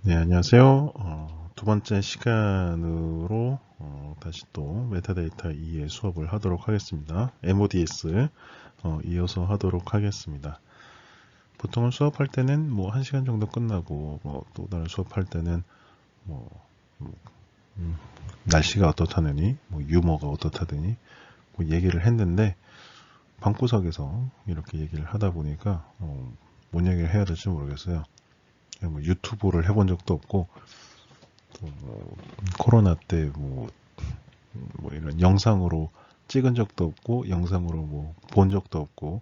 네, 안녕하세요. 두 번째 시간으로 다시 또 메타데이터 2의 수업을 하도록 하겠습니다. MODS 이어서 하도록 하겠습니다. 보통은 수업할 때는 뭐 1시간 정도 끝나고 뭐 또 다른 수업할 때는 뭐 음, 날씨가 어떻다느니 뭐 유머가 어떻다느니 뭐 얘기를 했는데 방구석에서 이렇게 얘기를 하다 보니까 뭔 얘기를 해야 될지 모르겠어요. 뭐 유튜브를 해본 적도 없고 뭐 코로나 때뭐 이런 영상으로 찍은 적도 없고 영상으로 뭐 본 적도 없고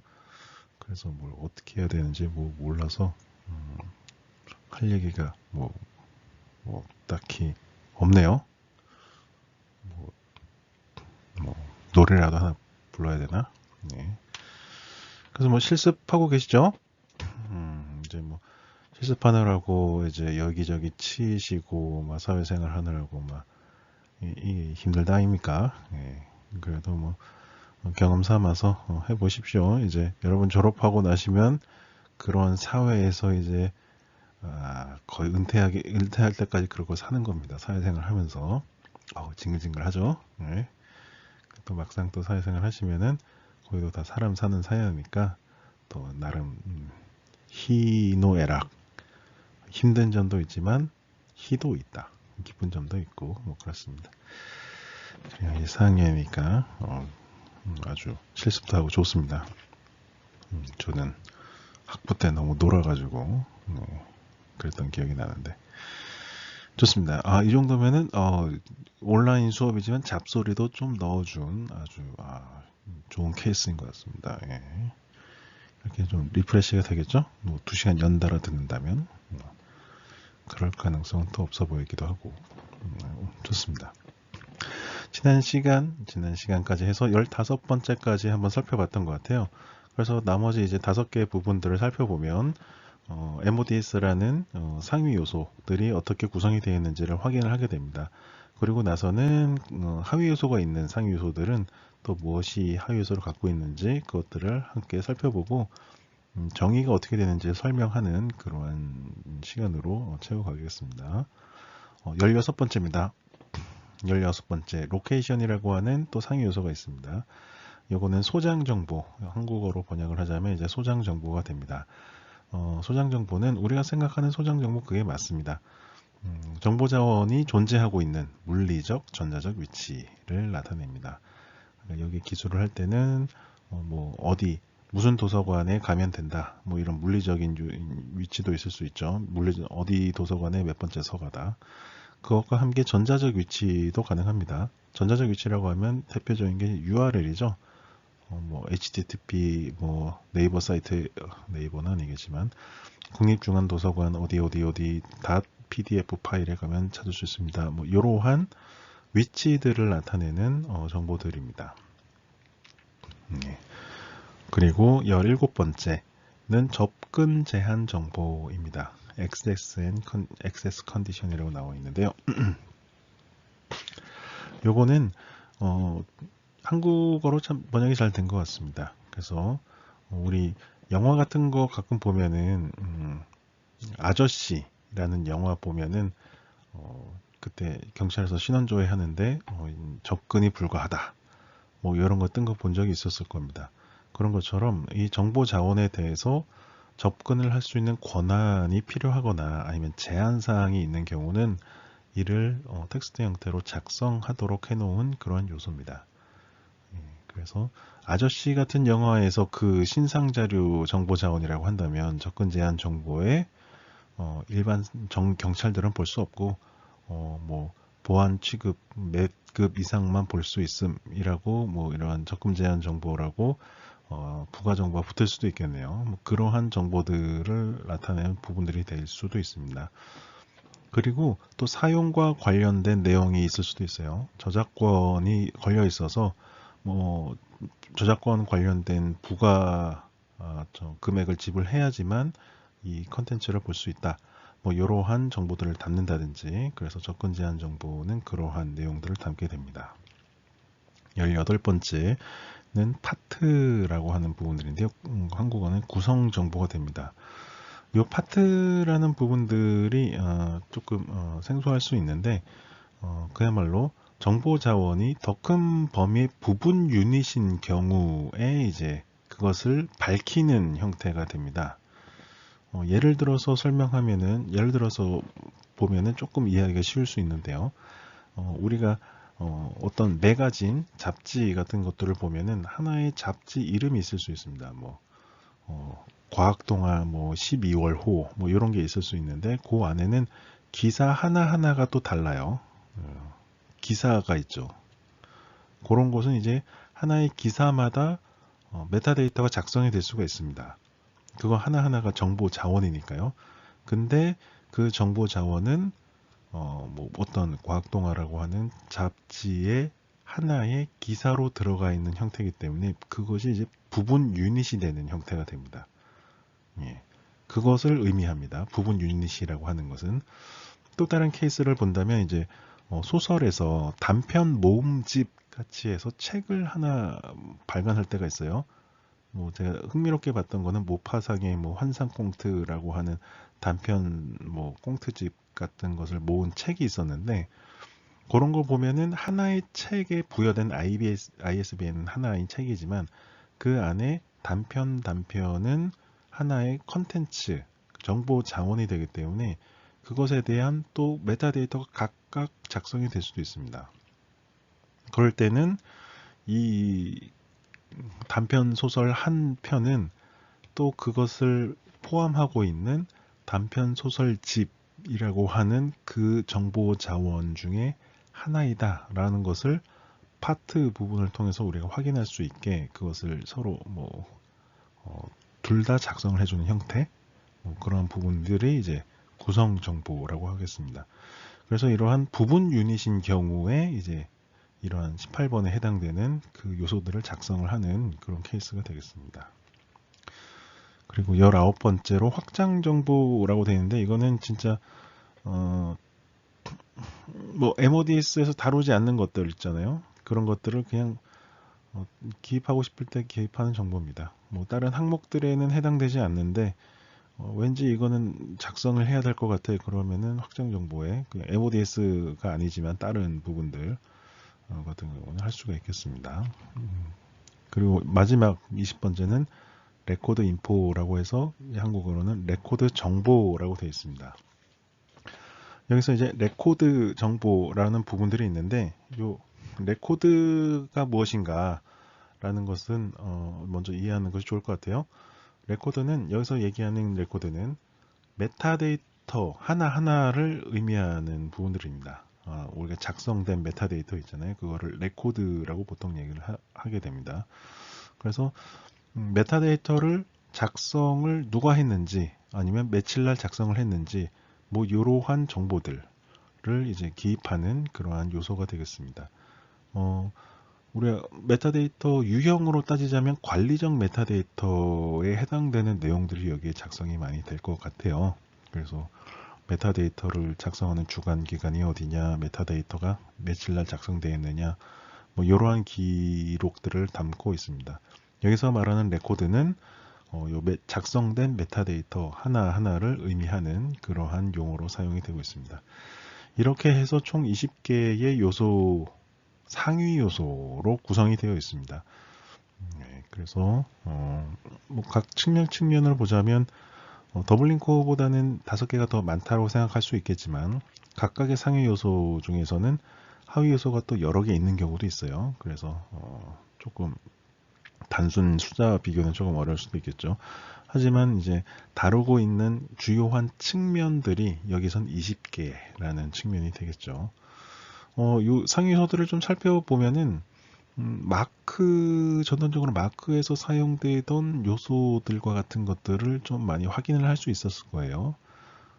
그래서 뭘 어떻게 해야 되는지 뭐 몰라서 할 얘기가 뭐 딱히 없네요. 뭐, 뭐 노래라도 하나 불러야 되나? 네. 그래서 뭐 실습하고 계시죠? 이제 뭐 실습하느라고 이제 여기저기 치이시고 막 사회생활 하느라고 막 이게 힘들다 아닙니까? 예. 그래도 뭐 경험 삼아서 해보십시오. 이제 여러분 졸업하고 나시면 그런 사회에서 이제 거의 은퇴할 때까지 그러고 사는 겁니다. 사회생활 하면서. 징글징글 하죠. 네. 또 막상 또 사회생활 하시면은 거기도 다 사람 사는 사회니까 또 나름 희노애락 힘든 점도 있지만 희도 있다. 기쁜 점도 있고 뭐 그렇습니다. 그냥 이 4학년이니까 아주 실습도 하고 좋습니다. 저는 학부 때 너무 놀아가지고 그랬던 기억이 나는데 좋습니다. 이 정도면은 온라인 수업이지만 잡소리도 좀 넣어준 아주 좋은 케이스인 것 같습니다. 예. 이렇게 좀 리프레시가 되겠죠? 뭐 2시간 연달아 듣는다면 그럴 가능성은 또 없어 보이기도 하고 좋습니다. 지난 시간까지 해서 15번째까지 한번 살펴봤던 것 같아요. 그래서 나머지 이제 5개의 부분들을 살펴보면 MODS라는 상위 요소들이 어떻게 구성이 되어 있는지를 확인을 하게 됩니다. 그리고 나서는 하위 요소가 있는 상위 요소들은 또 무엇이 하위 요소를 갖고 있는지 그것들을 함께 살펴보고 정의가 어떻게 되는지 설명하는 그러한 시간으로 채워가겠습니다. 16번째입니다. 16번째 로케이션이라고 하는 또 상위 요소가 있습니다. 요거는 소장 정보, 한국어로 번역을 하자면 이제 소장 정보가 됩니다. 소장 정보는 우리가 생각하는 소장 정보 그게 맞습니다. 정보 자원이 존재하고 있는 물리적, 전자적 위치를 나타냅니다. 그러니까 여기 기술을 할 때는 뭐 어디 무슨 도서관에 가면 된다. 뭐 이런 물리적인 위치도 있을 수 있죠. 어디 도서관에 몇 번째 서가다. 그것과 함께 전자적 위치도 가능합니다. 전자적 위치라고 하면 대표적인 게 URL이죠. 뭐 HTTP 뭐 네이버 사이트 네이버는 아니겠지만 국립중앙도서관 어디 PDF 파일에 가면 찾을 수 있습니다. 뭐 이러한 위치들을 나타내는 정보들입니다. 네. 그리고 17번째는 접근 제한 정보입니다. Access Condition이라고 나와 있는데요. 요거는 한국어로 참 번역이 잘 된 것 같습니다. 그래서 우리 영화 같은 거 가끔 보면은 아저씨라는 영화 보면은 그때 경찰에서 신원조회 하는데 접근이 불가하다. 뭐 이런 거 뜬 거 본 적이 있었을 겁니다. 그런 것처럼 이 정보 자원에 대해서 접근을 할 수 있는 권한이 필요하거나 아니면 제한 사항이 있는 경우는 이를 텍스트 형태로 작성하도록 해놓은 그런 요소입니다. 그래서 아저씨 같은 영화에서 그 신상 자료 정보 자원이라고 한다면 접근 제한 정보에 일반 경찰들은 볼 수 없고 뭐 보안 취급 몇 급 이상만 볼 수 있음이라고 뭐 이러한 접근 제한 정보라고 부가 정보가 붙을 수도 있겠네요. 뭐 그러한 정보들을 나타내는 부분들이 될 수도 있습니다. 그리고 또 사용과 관련된 내용이 있을 수도 있어요. 저작권이 걸려 있어서 뭐 저작권 관련된 부가 금액을 지불해야지만 이 컨텐츠를 볼 수 있다. 뭐 이러한 정보들을 담는다든지 그래서 접근 제한 정보는 그러한 내용들을 담게 됩니다. 18번째는 파트라고 하는 부분들인데요. 한국어는 구성 정보가 됩니다. 이 파트라는 부분들이 조금 생소할 수 있는데 그야말로 정보 자원이 더 큰 범위의 부분 유닛인 경우에 이제 그것을 밝히는 형태가 됩니다. 예를 들어서 설명하면은 예를 들어서 보면은 조금 이해하기가 쉬울 수 있는데요. 우리가 어떤 매거진, 잡지 같은 것들을 보면은 하나의 잡지 이름이 있을 수 있습니다. 뭐 과학동화 뭐 12월호 뭐 이런 게 있을 수 있는데 그 안에는 기사 하나하나가 또 달라요. 기사가 있죠. 그런 것은 이제 하나의 기사마다 메타데이터가 작성이 될 수가 있습니다. 그거 하나하나가 정보 자원이니까요. 근데 그 정보 자원은 뭐 어떤 과학동화라고 하는 잡지의 하나의 기사로 들어가 있는 형태이기 때문에 그것이 이제 부분 유닛이 되는 형태가 됩니다. 예. 그것을 의미합니다. 부분 유닛이라고 하는 것은 또 다른 케이스를 본다면 이제 소설에서 단편 모음집 같이 해서 책을 하나 발간할 때가 있어요. 뭐 제가 흥미롭게 봤던 거는 모파상의 뭐 환상꽁트라고 하는 단편 뭐 꽁트집 같은 것을 모은 책이 있었는데 그런 거 보면은 하나의 책에 부여된 ISBN은 하나의 책이지만 그 안에 단편은 하나의 컨텐츠, 정보 자원이 되기 때문에 그것에 대한 또 메타데이터가 각각 작성이 될 수도 있습니다. 그럴 때는 이 단편 소설 한 편은 또 그것을 포함하고 있는 단편 소설집이라고 하는 그 정보 자원 중에 하나이다라는 것을 파트 부분을 통해서 우리가 확인할 수 있게 그것을 서로 뭐 둘 다 작성을 해주는 형태 그런 부분들이 이제 구성 정보라고 하겠습니다. 그래서 이러한 부분 유닛인 경우에 이제 이러한 18번에 해당되는 그 요소들을 작성을 하는 그런 케이스가 되겠습니다. 그리고 19번째로 확장 정보라고 되어 있는데 이거는 진짜 뭐 MODS에서 다루지 않는 것들 있잖아요. 그런 것들을 그냥 기입하고 싶을 때 기입하는 정보입니다. 뭐 다른 항목들에는 해당되지 않는데 왠지 이거는 작성을 해야 될 것 같아. 그러면은 확장 정보에 그 MODS가 아니지만 다른 부분들 같은 경우는 할 수가 있겠습니다. 그리고 마지막 20번째는 레코드 인포라고 해서 한국어로는 레코드 정보라고 되어 있습니다. 여기서 이제 레코드 정보라는 부분들이 있는데 이 레코드가 무엇인가 라는 것은 먼저 이해하는 것이 좋을 것 같아요. 레코드는 여기서 얘기하는 레코드는 메타데이터 하나하나를 의미하는 부분들입니다. 우리가 작성된 메타데이터 있잖아요. 그거를 레코드라고 보통 얘기를 하게 됩니다. 그래서 메타데이터를 작성을 누가 했는지 아니면 며칠 날 작성을 했는지 뭐 이러한 정보들을 이제 기입하는 그러한 요소가 되겠습니다. 우리가 메타데이터 유형으로 따지자면 관리적 메타데이터에 해당되는 내용들이 여기에 작성이 많이 될 것 같아요. 그래서 메타데이터를 작성하는 주간 기간이 어디냐, 메타데이터가 며칠 날 작성되어 있느냐, 뭐 이러한 기록들을 담고 있습니다. 여기서 말하는 레코드는 작성된 메타데이터 하나하나를 의미하는 그러한 용어로 사용이 되고 있습니다. 이렇게 해서 총 20개의 요소, 상위 요소로 구성이 되어 있습니다. 네, 그래서 뭐 각 측면을 보자면 더블링코어보다는 5개가 더 많다고 생각할 수 있겠지만 각각의 상위 요소 중에서는 하위 요소가 또 여러 개 있는 경우도 있어요. 그래서 조금 단순 숫자 비교는 조금 어려울 수도 있겠죠. 하지만 이제 다루고 있는 주요한 측면들이 여기선 20개라는 측면이 되겠죠. 요 상위 요소들을 좀 살펴보면은 전반적으로 마크에서 사용되던 요소들과 같은 것들을 좀 많이 확인을 할 수 있었을 거예요.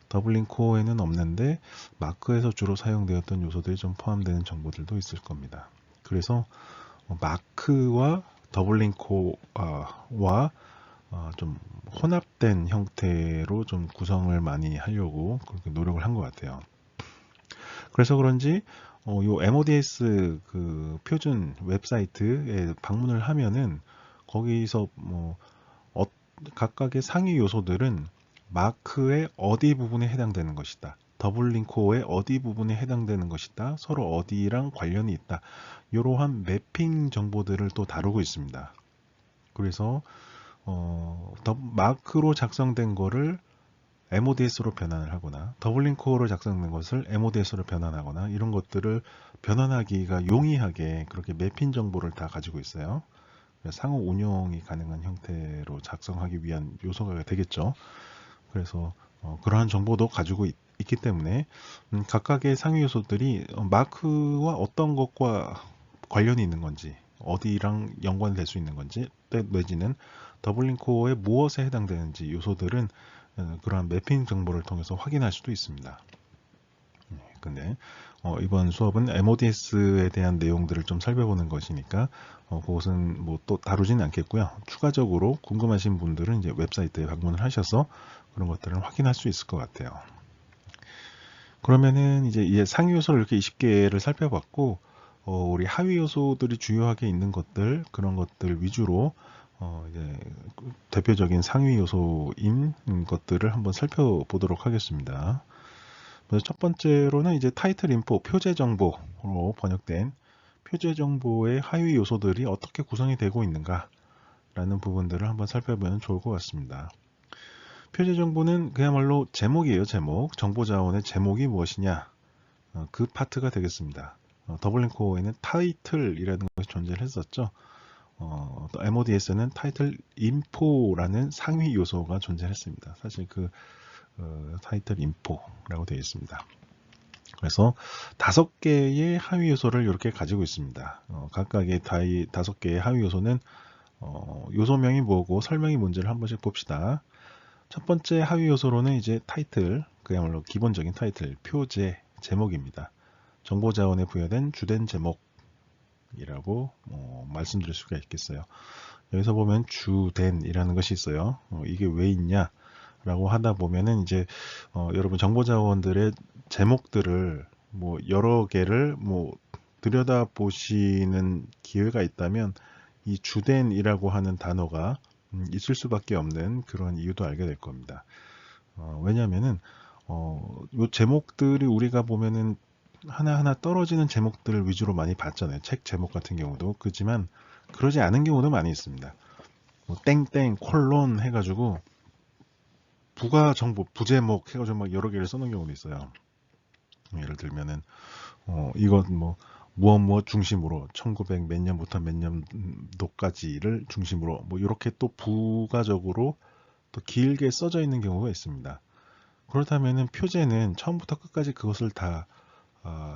더블링 코어에는 없는데 마크에서 주로 사용되었던 요소들이 좀 포함되는 정보들도 있을 겁니다. 그래서 마크와 더블링 코어와 좀 혼합된 형태로 좀 구성을 많이 하려고 그렇게 노력을 한 것 같아요. 그래서 그런지 요 MODS 그 표준 웹사이트에 방문을 하면은 거기서 뭐 각각의 상위 요소들은 마크의 어디 부분에 해당되는 것이다. 더블 링코어의 어디 부분에 해당되는 것이다. 서로 어디랑 관련이 있다. 이러한 매핑 정보들을 또 다루고 있습니다. 그래서 마크로 작성된 거를 MODS로 변환을 하거나 더블 링코어로 작성된 것을 MODS로 변환하거나 이런 것들을 변환하기가 용이하게 그렇게 매핑 정보를 다 가지고 있어요. 상호 운용이 가능한 형태로 작성하기 위한 요소가 되겠죠. 그래서 그러한 정보도 가지고 있기 때문에 각각의 상위 요소들이 마크와 어떤 것과 관련이 있는 건지 어디랑 연관될 수 있는 건지 내지는 더블링코어의 무엇에 해당되는지 요소들은 그러한 매핑 정보를 통해서 확인할 수도 있습니다. 근데 이번 수업은 MODS에 대한 내용들을 좀 살펴보는 것이니까 그것은 뭐 또 다루지는 않겠고요. 추가적으로 궁금하신 분들은 이제 웹사이트에 방문을 하셔서 그런 것들을 확인할 수 있을 것 같아요. 그러면은 이제 상위 요소를 이렇게 20개를 살펴봤고 우리 하위 요소들이 주요하게 있는 것들 그런 것들 위주로 이제 대표적인 상위 요소인 것들을 한번 살펴보도록 하겠습니다. 그래서 첫 번째로는 이제 타이틀 인포, 표제 정보로 번역된 표제 정보의 하위 요소들이 어떻게 구성이 되고 있는가 라는 부분들을 한번 살펴보면 좋을 것 같습니다. 표제 정보는 그야말로 제목이에요. 제목. 정보 자원의 제목이 무엇이냐 그 파트가 되겠습니다. 더블링코어에는 타이틀이라는 것이 존재를 했었죠. 또 MODS는 타이틀 인포라는 상위 요소가 존재했습니다. 사실 그 타이틀 인포라고 되어 있습니다. 그래서 5개의 하위 요소를 이렇게 가지고 있습니다. 각각의 5개의 하위 요소는 요소명이 뭐고 설명이 뭔지를 한 번씩 봅시다. 첫 번째 하위 요소로는 이제 타이틀, 그야말로 기본적인 타이틀, 표제, 제목입니다. 정보 자원에 부여된 주된 제목이라고 말씀드릴 수가 있겠어요. 여기서 보면 주된이라는 것이 있어요. 이게 왜 있냐? 라고 하다 보면은 이제 여러분 정보 자원들의 제목들을 뭐 여러 개를 뭐 들여다 보시는 기회가 있다면 이 주된이라고 하는 단어가 있을 수밖에 없는 그런 이유도 알게 될 겁니다. 왜냐하면은 요 제목들이 우리가 보면은 하나하나 떨어지는 제목들을 위주로 많이 봤잖아요. 책 제목 같은 경우도 그렇지만 그러지 않은 경우도 많이 있습니다. 뭐 땡땡 콜론 해가지고 부가 정보 부제목 해가지고 막 여러 개를 써놓은 경우도 있어요. 예를 들면은 이건 뭐 무엇 중심으로 1900 몇 년부터 몇 년도까지를 중심으로 뭐 이렇게 또 부가적으로 또 길게 써져 있는 경우가 있습니다. 그렇다면은 표제는 처음부터 끝까지 그것을 다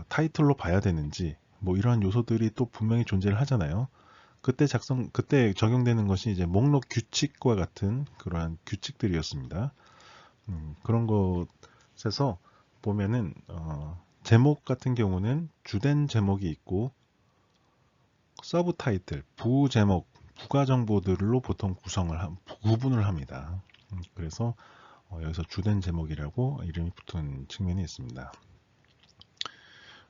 타이틀로 봐야 되는지 뭐 이러한 요소들이 또 분명히 존재를 하잖아요. 그때 적용되는 것이 이제 목록 규칙과 같은 그러한 규칙들이었습니다. 그런 것에서 보면은 제목 같은 경우는 주된 제목이 있고 서브 타이틀, 부제목, 부가 정보들로 보통 구분을 합니다. 그래서 여기서 주된 제목이라고 이름이 붙은 측면이 있습니다.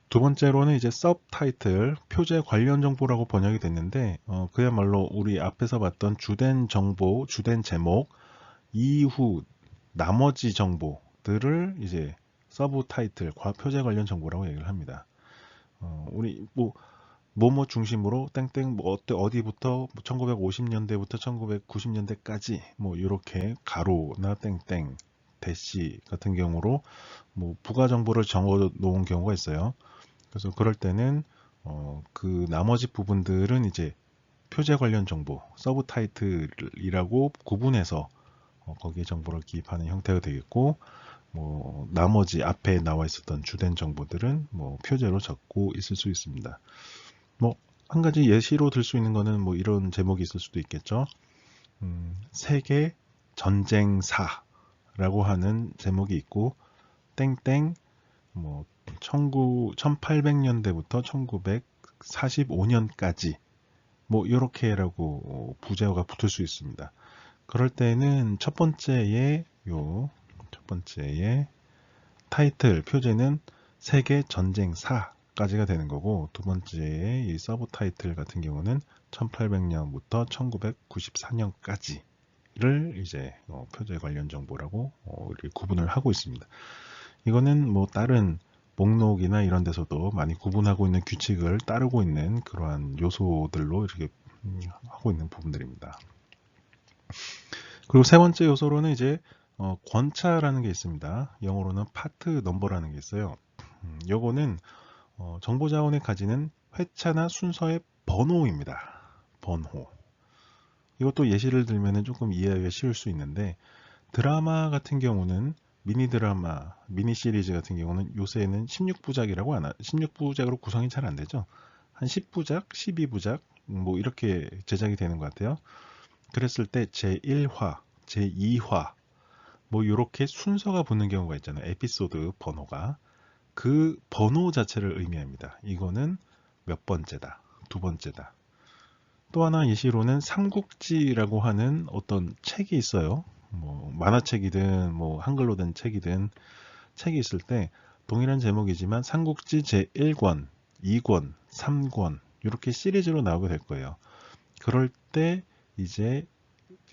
두 번째로는 이제 서브 타이틀, 표제 관련 정보라고 번역이 됐는데 그야말로 우리 앞에서 봤던 주된 정보, 주된 제목 이후 나머지 정보들을 이제 서브 타이틀, 표제 관련 정보라고 얘기를 합니다. 우리 뭐뭐 중심으로 땡땡 뭐 어디부터 1950년대부터 1990년대까지 뭐 이렇게 가로나 땡땡 대시 같은 경우로 뭐 부가 정보를 적어 놓은 경우가 있어요. 그래서 그럴 때는 그 나머지 부분들은 이제 표제 관련 정보, 서브 타이틀이라고 구분해서 거기에 정보를 기입하는 형태가 되겠고, 뭐 나머지 앞에 나와 있었던 주된 정보들은 뭐 표제로 적고 있을 수 있습니다. 뭐 한 가지 예시로 들 수 있는 거는 뭐 이런 제목이 있을 수도 있겠죠. 세계 전쟁사라고 하는 제목이 있고 땡땡 뭐 1800년대부터 1945년까지 뭐 이렇게라고 부제어가 붙을 수 있습니다. 그럴 때는 첫 번째의 타이틀 표제는 세계 전쟁사까지가 되는 거고 두 번째의 이 서브 타이틀 같은 경우는 1800년부터 1994년까지 를 이제 표제 관련 정보라고 이렇게 구분을 하고 있습니다. 이거는 뭐 다른 목록이나 이런 데서도 많이 구분하고 있는 규칙을 따르고 있는 그러한 요소들로 이렇게 하고 있는 부분들입니다. 그리고 세 번째 요소로는 이제 권차라는 게 있습니다. 영어로는 파트 넘버라는 게 있어요. 요거는 정보 자원에 가지는 회차나 순서의 번호입니다. 번호. 이것도 예시를 들면 조금 이해하기가 쉬울 수 있는데, 드라마 같은 경우는 미니 드라마, 미니 시리즈 같은 경우는 요새는 16부작이라고 하나, 16부작으로 구성이 잘 안 되죠. 한 10부작, 12부작 뭐 이렇게 제작이 되는 것 같아요. 그랬을 때 제1화, 제2화 뭐 이렇게 순서가 붙는 경우가 있잖아요. 에피소드 번호가. 그 번호 자체를 의미합니다. 이거는 몇 번째다, 두 번째다. 또 하나 예시로는 삼국지라고 하는 어떤 책이 있어요. 뭐 만화책이든 뭐 한글로 된 책이든 책이 있을 때 동일한 제목이지만 삼국지 제1권, 2권, 3권 이렇게 시리즈로 나오게 될 거예요. 그럴 때 이제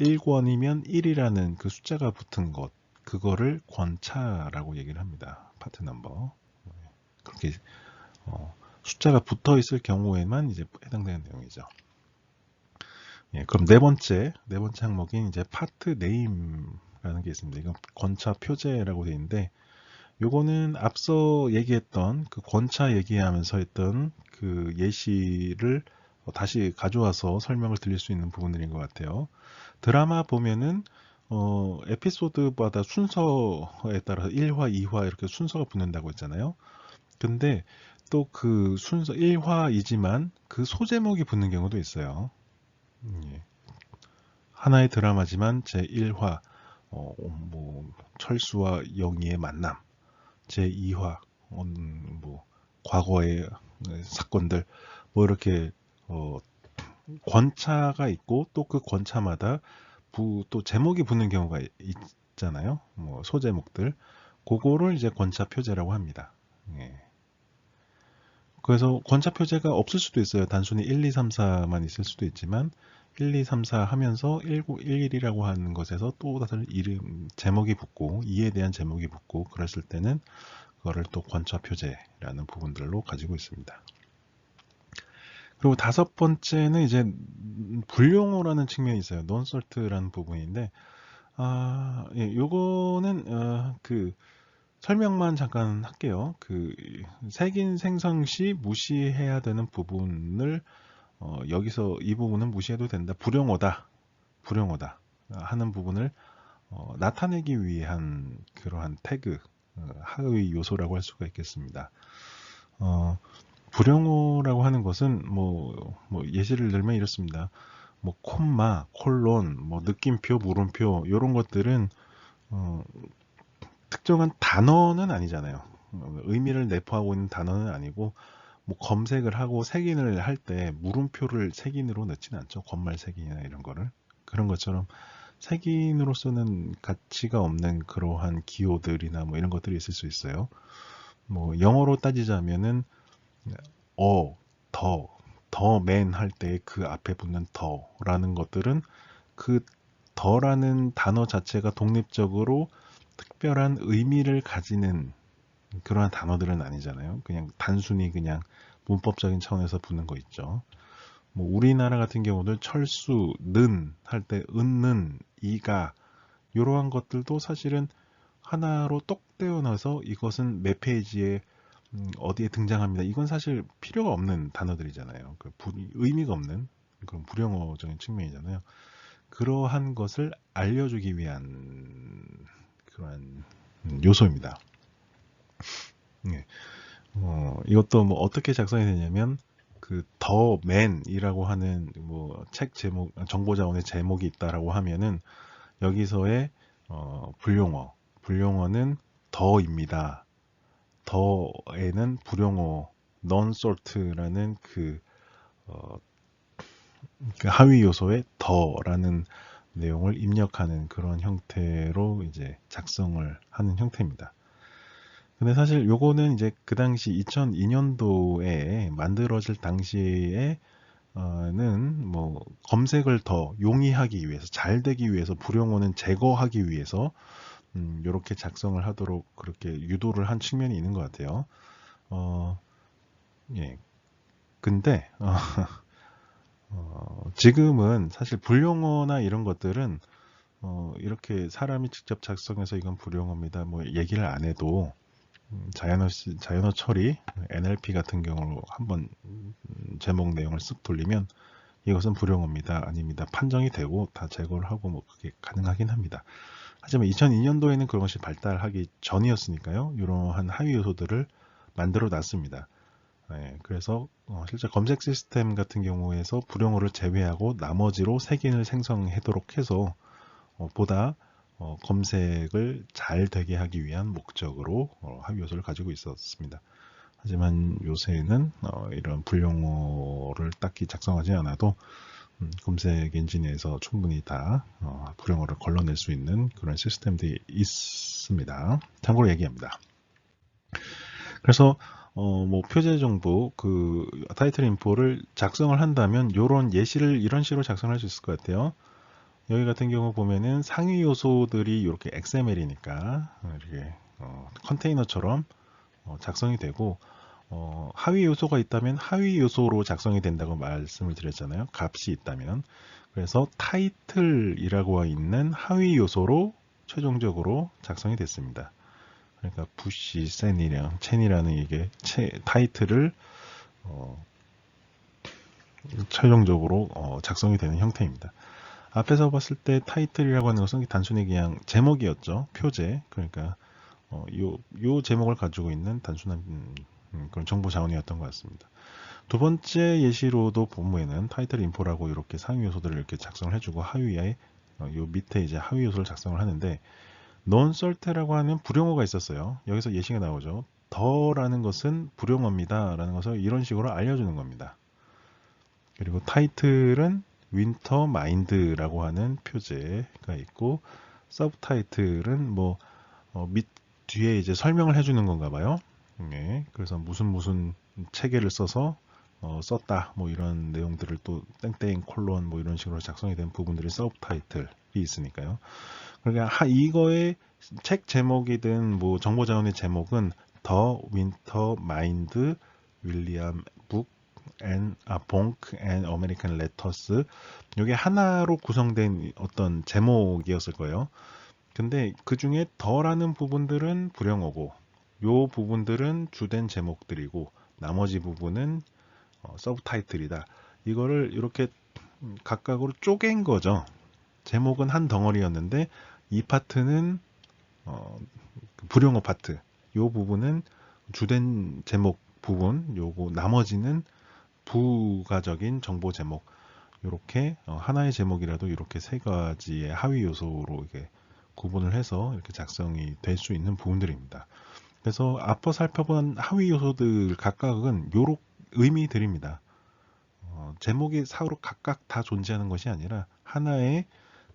1권이면 1이라는 그 숫자가 붙은 것, 그거를 권차라고 얘기를 합니다. 파트 넘버. 그렇게 숫자가 붙어 있을 경우에만 이제 해당되는 내용이죠. 예, 그럼 네 번째 항목인 이제 파트 네임라는 게 있습니다. 이건 권차 표제라고 되어 있는데, 요거는 앞서 얘기했던 그 권차 얘기하면서 했던 그 예시를 다시 가져와서 설명을 드릴 수 있는 부분들인 것 같아요. 드라마 보면은 에피소드마다 순서에 따라서 1화, 2화 이렇게 순서가 붙는다고 했잖아요. 근데 또 그 순서 1화이지만 그 소제목이 붙는 경우도 있어요. 예. 하나의 드라마지만 제1화 뭐 철수와 영희의 만남, 제2화 뭐 과거의 사건들 뭐 이렇게 권차가 있고 또 그 권차마다 또 제목이 붙는 경우가 있잖아요. 뭐 소제목들 그거를 이제 권차 표제라고 합니다. 예. 그래서 권차 표제가 없을 수도 있어요. 단순히 1, 2, 3, 4만 있을 수도 있지만 1, 2, 3, 4 하면서 1이라고 하는 것에서 또 다른 이름 제목이 붙고 2에 대한 제목이 붙고 그랬을 때는 그거를 또 권차 표제라는 부분들로 가지고 있습니다. 그리고 다섯 번째는 이제 불용어라는 측면이 있어요. 논설트라는 부분인데 예, 요거는 그 설명만 잠깐 할게요. 그 색인 생성 시 무시해야 되는 부분을 여기서 이 부분은 무시해도 된다. 불용어다 하는 부분을 나타내기 위한 그러한 태그, 하의 요소라고 할 수가 있겠습니다. 불용어라고 하는 것은 뭐 예시를 들면 이렇습니다. 뭐 콤마, 콜론, 뭐 느낌표, 물음표 이런 것들은 특정한 단어는 아니잖아요. 의미를 내포하고 있는 단어는 아니고 뭐 검색을 하고 색인을 할 때 물음표를 색인으로 넣지는 않죠. 권말 색인이나 이런 거를. 그런 것처럼 색인으로서는 가치가 없는 그러한 기호들이나 뭐 이런 것들이 있을 수 있어요. 뭐 영어로 따지자면은 어, 더맨 할 때 그 앞에 붙는 더라는 것들은 그 더라는 단어 자체가 독립적으로 특별한 의미를 가지는 그러한 단어들은 아니잖아요. 그냥 단순히 그냥 문법적인 차원에서 붙는 거 있죠. 뭐 우리나라 같은 경우는 철수, 는 할 때 은는, 이가 이러한 것들도 사실은 하나로 똑 떼어놔서 이것은 몇 페이지에 어디에 등장합니다. 이건 사실 필요가 없는 단어들이잖아요. 의미가 없는 그런 불용어적인 측면이잖아요. 그러한 것을 알려주기 위한 그러한 요소입니다. 네. 이것도 뭐 어떻게 작성이 되냐면 그 더맨이라고 하는 뭐 책 제목, 정보 자원의 제목이 있다라고 하면은 여기서의 불용어는 더입니다. 더에는 불용어 non-sort라는 그 하위 요소에 더라는 내용을 입력하는 그런 형태로 이제 작성을 하는 형태입니다. 근데 사실 요거는 이제 그 당시 2002년도에 만들어질 당시에 뭐 검색을 더 용이하기 위해서, 잘 되기 위해서, 불용어는 제거하기 위해서 이렇게 작성을 하도록 그렇게 유도를 한 측면이 있는 것 같아요. 예. 근데 지금은 사실 불용어나 이런 것들은 이렇게 사람이 직접 작성해서 이건 불용어입니다, 뭐 얘기를 안 해도 자연어 처리, NLP 같은 경우로 한번 제목 내용을 쓱 돌리면 이것은 불용어입니다, 아닙니다, 판정이 되고 다 제거를 하고 뭐 그게 가능하긴 합니다. 하지만 2002년도에는 그런 것이 발달하기 전이었으니까요, 이러한 하위 요소들을 만들어 놨습니다. 네, 그래서 실제 검색 시스템 같은 경우에서 불용어를 제외하고 나머지로 색인을 생성하도록 해서 보다 검색을 잘 되게 하기 위한 목적으로 하위 요소를 가지고 있었습니다. 하지만 요새는 이런 불용어를 딱히 작성하지 않아도 검색 엔진에서 충분히 다 불용어를 걸러낼 수 있는 그런 시스템들이 있습니다. 참고로 얘기합니다. 그래서 뭐 표제 정보 그 타이틀 인포를 작성을 한다면 이런 예시를 이런 식으로 작성할 수 있을 것 같아요. 여기 같은 경우 보면은 상위 요소들이 이렇게 XML이니까 이렇게 컨테이너처럼 작성이 되고, 하위 요소가 있다면 하위 요소로 작성이 된다고 말씀을 드렸잖아요, 값이 있다면. 그래서 타이틀이라고 있는 하위 요소로 최종적으로 작성이 됐습니다. 그러니까 부시, 첸이라는 이게 타이틀을 최종적으로 작성이 되는 형태입니다. 앞에서 봤을 때 타이틀이라고 하는 것은 단순히 그냥 제목이었죠. 표제. 그러니까 요 제목을 가지고 있는 단순한 그런 정보 자원이었던 것 같습니다. 두 번째 예시로도 보면은 타이틀 인포라고 이렇게 상위 요소들을 이렇게 작성을 해주고 하위에 요 밑에 이제 하위 요소를 작성을 하는데, 논설테라고 하는 불용어가 있었어요. 여기서 예시가 나오죠. 더라는 것은 불용어입니다 라는 것을 이런 식으로 알려주는 겁니다. 그리고 타이틀은 윈터 마인드라고 하는 표제가 있고, 서브타이틀은 뭐 뒤에 이제 설명을 해주는 건가 봐요. 네, 그래서 무슨 체계를 써서 썼다 뭐 이런 내용들을 또 땡땡 콜론 뭐 이런 식으로 작성이 된 부분들이 서브타이틀이 있으니까요. 그러니까 이거의 책 제목이든 뭐 정보 자원의 제목은 더 윈터 마인드 윌리엄 북 봉크 앤 아메리칸 레터스, 이게 하나로 구성된 어떤 제목이었을 거예요. 근데 그 중에 더라는 부분들은 불용어고, 요 부분들은 주된 제목들이고, 나머지 부분은 서브타이틀이다. 이거를 이렇게 각각으로 쪼갠 거죠. 제목은 한 덩어리였는데 이 파트는 불용어 파트, 요 부분은 주된 제목 부분, 요거 나머지는 부가적인 정보 제목, 이렇게 하나의 제목이라도 이렇게 세 가지의 하위 요소로 이렇게 구분을 해서 이렇게 작성이 될 수 있는 부분들입니다. 그래서 앞서 살펴본 하위 요소들 각각은 요런 의미들입니다. 제목이 사후로 각각 다 존재하는 것이 아니라 하나의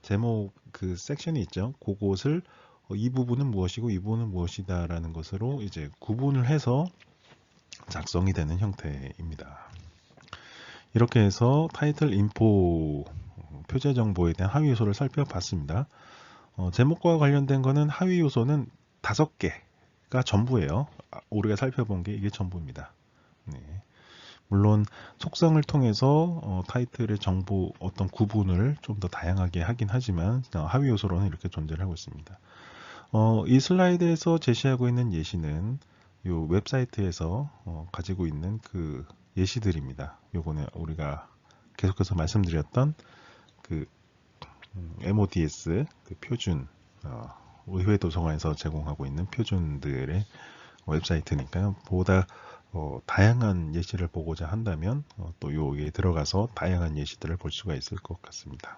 제목 그 섹션이 있죠. 그것을 이 부분은 무엇이고 이 부분은 무엇이다라는 것으로 이제 구분을 해서 작성이 되는 형태입니다. 이렇게 해서 타이틀 인포 표제 정보에 대한 하위 요소를 살펴봤습니다. 제목과 관련된 거는 하위 요소는 5개가 전부예요. 우리가 살펴본 게 이게 전부입니다. 네. 물론 속성을 통해서 타이틀의 정보 어떤 구분을 좀 더 다양하게 하긴 하지만 하위 요소로는 이렇게 존재를 하고 있습니다. 이 슬라이드에서 제시하고 있는 예시는 이 웹사이트에서 가지고 있는 그 예시들입니다. 요거는 우리가 계속해서 말씀드렸던 그 MODS 그 표준 의회 도서관에서 제공하고 있는 표준들의 웹사이트니까요. 보다 다양한 예시를 보고자 한다면 또 여기에 들어가서 다양한 예시들을 볼 수가 있을 것 같습니다.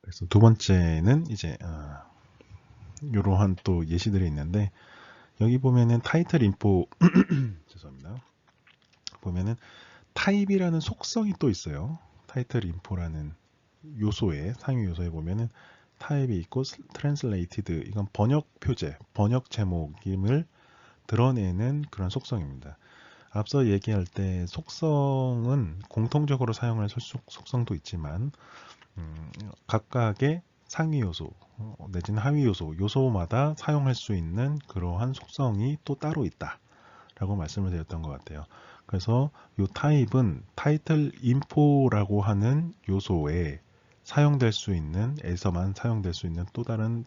그래서 두 번째는 이제 이러한 또 예시들이 있는데, 여기 보면은 타이틀 인포 죄송합니다. 보면은 타입이라는 속성이 또 있어요. 타이틀 인포라는 요소에 상위 요소에 보면은 타입이 있고 트랜슬레이티드, 이건 번역 표제, 번역 제목임을 드러내는 그런 속성입니다. 앞서 얘기할 때 속성은 공통적으로 사용할 속성도 있지만 각각의 상위 요소 내지는 하위 요소마다 사용할 수 있는 그러한 속성이 또 따로 있다 라고 말씀을 드렸던 것 같아요. 그래서 이 타입은 타이틀 인포라고 하는 요소에 사용될 수 있는 에서만 사용될 수 있는 또 다른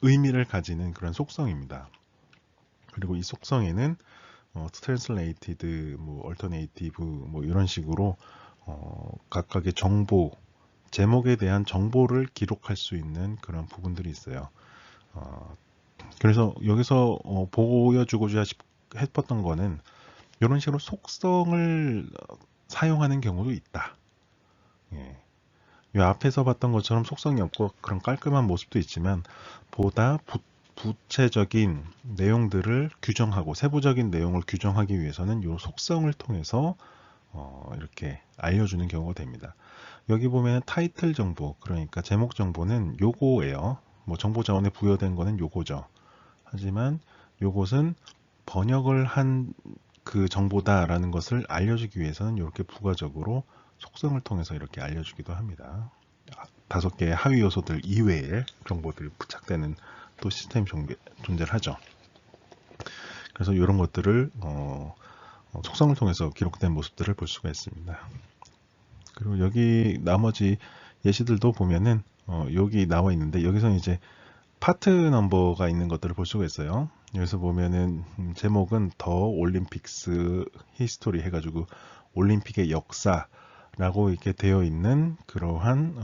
의미를 가지는 그런 속성입니다. 그리고 이 속성에는 translated, alternative, 이런 식으로 각각의 정보, 제목에 대한 정보를 기록할 수 있는 그런 부분들이 있어요. 그래서 여기서 보여주고자 했었던 거는 이런 식으로 속성을 사용하는 경우도 있다. 예. 이 앞에서 봤던 것처럼 속성이 없고 그런 깔끔한 모습도 있지만 보다 구체적인 내용들을 규정하고 세부적인 내용을 규정하기 위해서는 이 속성을 통해서 이렇게 알려주는 경우가 됩니다. 여기 보면 타이틀 정보, 그러니까 제목 정보는 요거예요. 정보 자원에 부여된 거는 요거죠. 하지만 요것은 번역을 한 그 정보다라는 것을 알려주기 위해서는 이렇게 부가적으로 속성을 통해서 이렇게 알려주기도 합니다. 5개의 하위 요소들 이외의 정보들이 부착되는 또 시스템이 존재를 하죠. 그래서 이런 것들을 속성을 통해서 기록된 모습들을 볼 수가 있습니다. 그리고 여기 나머지 예시들도 보면은 여기 나와 있는데 여기서는 이제 파트 넘버가 있는 것들을 볼 수가 있어요. 여기서 보면은 제목은 더 올림픽스 히스토리 해가지고 올림픽의 역사라고 이렇게 되어 있는 그러한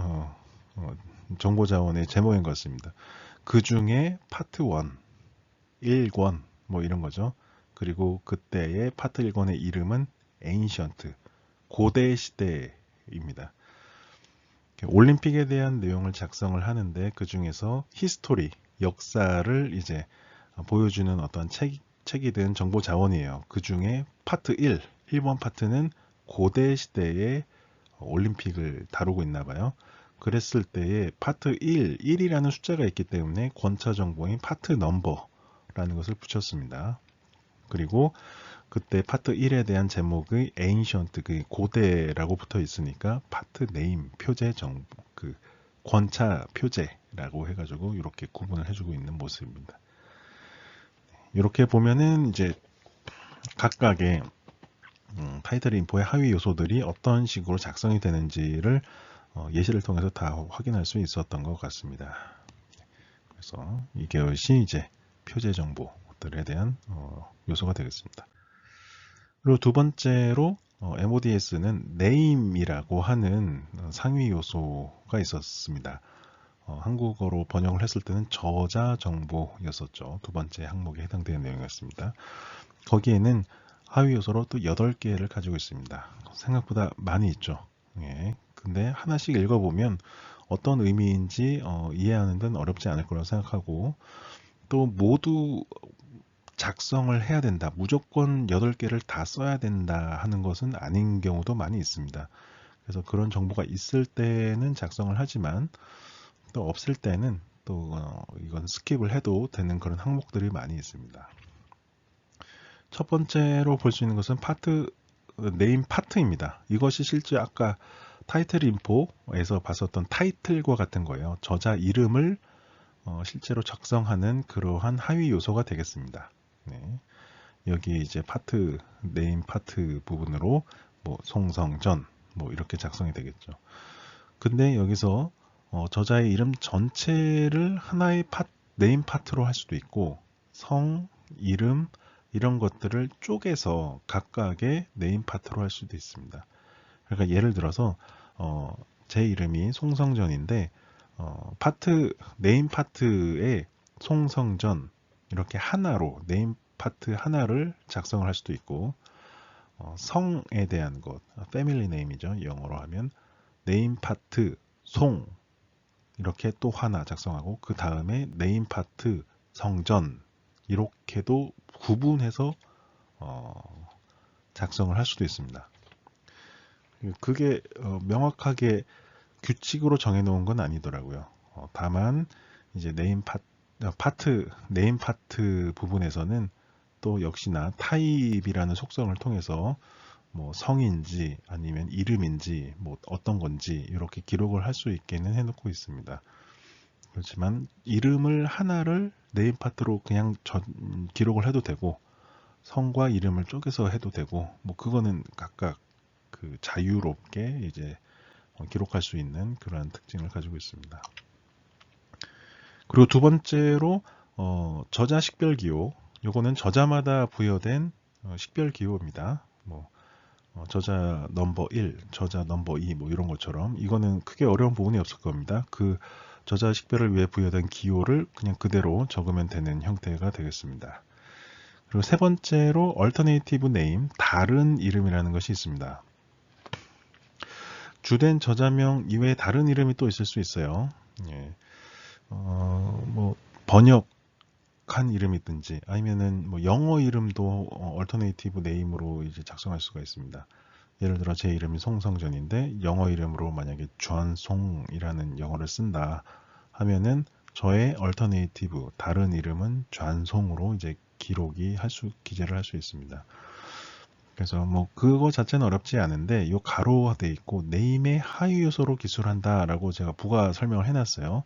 정보 자원의 제목인 것 같습니다. 그 중에 파트 1, 1권 이런 거죠. 그리고 그때의 파트 1권의 이름은 Ancient, 고대 시대입니다. 올림픽에 대한 내용을 작성을 하는데 그 중에서 히스토리, 역사를 이제 보여주는 어떤 책이든 정보 자원이에요. 그 중에 파트 1번 파트는 고대 시대의 올림픽을 다루고 있나 봐요. 그랬을 때에 파트 1이라는 숫자가 있기 때문에 권차 정보인 파트 넘버라는 것을 붙였습니다. 그리고 그때 파트 1에 대한 제목의 ancient, 그 고대라고 붙어 있으니까 파트 네임, 표제 정보, 그 권차 표제라고 해가지고 이렇게 구분을 해주고 있는 모습입니다. 이렇게 보면은 이제 각각의 타이틀 인포의 하위 요소들이 어떤 식으로 작성이 되는지를 예시를 통해서 다 확인할 수 있었던 것 같습니다. 그래서 이것이 이제 표제 정보들에 대한 요소가 되겠습니다. 그리고 두 번째로 MODS는 name이라고 하는 상위 요소가 있었습니다. 한국어로 번역을 했을 때는 저자 정보였었죠. 두 번째 항목에 해당되는 내용이었습니다. 거기에는 하위 요소로 또 8개를 가지고 있습니다. 생각보다 많이 있죠. 예. 근데 하나씩 읽어보면 어떤 의미인지 이해하는 데는 어렵지 않을 거라고 생각하고 또 모두 작성을 해야 된다. 무조건 8개를 다 써야 된다 하는 것은 아닌 경우도 많이 있습니다. 그래서 그런 정보가 있을 때는 작성을 하지만 또 없을 때는 또 이건 스킵을 해도 되는 그런 항목들이 많이 있습니다. 첫 번째로 볼 수 있는 것은 네임 파트입니다. 이것이 실제 아까 타이틀 인포에서 봤었던 타이틀과 같은 거예요. 저자 이름을 실제로 작성하는 그러한 하위 요소가 되겠습니다. 네. 여기 이제 네임 파트 부분으로 송성전 이렇게 작성이 되겠죠. 근데 여기서 저자의 이름 전체를 하나의 네임 파트로 할 수도 있고 성, 이름 이런 것들을 쪼개서 각각의 네임 파트로 할 수도 있습니다. 그러니까 예를 들어서 제 이름이 송성전인데 네임 파트에 송성전 이렇게 하나로 네임 파트 하나를 작성을 할 수도 있고 성에 대한 것, 패밀리 네임이죠. 영어로 하면 네임 파트 송 이렇게 또 하나 작성하고 그 다음에 네임 파트 성전 이렇게도 구분해서 작성을 할 수도 있습니다. 그게 명확하게 규칙으로 정해놓은 건 아니더라고요. 다만 이제 네임 파트 부분에서는 또 역시나 타입이라는 속성을 통해서 뭐 성인지 아니면 이름인지 뭐 어떤 건지 이렇게 기록을 할 수 있게는 해놓고 있습니다. 그렇지만 이름을 하나를 네임 파트로 그냥 기록을 해도 되고 성과 이름을 쪼개서 해도 되고 뭐 그거는 각각 그 자유롭게 이제 기록할 수 있는 그러한 특징을 가지고 있습니다. 그리고 두 번째로 저자 식별 기호. 요거는 저자마다 부여된 식별 기호입니다. 뭐 저자 넘버 1, 저자 넘버 2, 뭐 이런 것처럼 이거는 크게 어려운 부분이 없을 겁니다. 그 저자 식별을 위해 부여된 기호를 그냥 그대로 적으면 되는 형태가 되겠습니다. 그리고 세 번째로 alternative name, 다른 이름이라는 것이 있습니다. 주된 저자명 이외에 다른 이름이 또 있을 수 있어요. 예. 뭐 번역한 이름이든지 아니면은 뭐 영어 이름도 alternative name으로 이제 작성할 수가 있습니다. 예를 들어 제 이름이 송성전인데 영어 이름으로 만약에 존송이라는 영어를 쓴다 하면은 저의 alternative 다른 이름은 존송으로 이제 기재를 할 수 있습니다. 그래서 뭐 그거 자체는 어렵지 않은데 요 가로화돼 있고 네임의 하위 요소로 기술한다라고 제가 부가 설명을 해놨어요.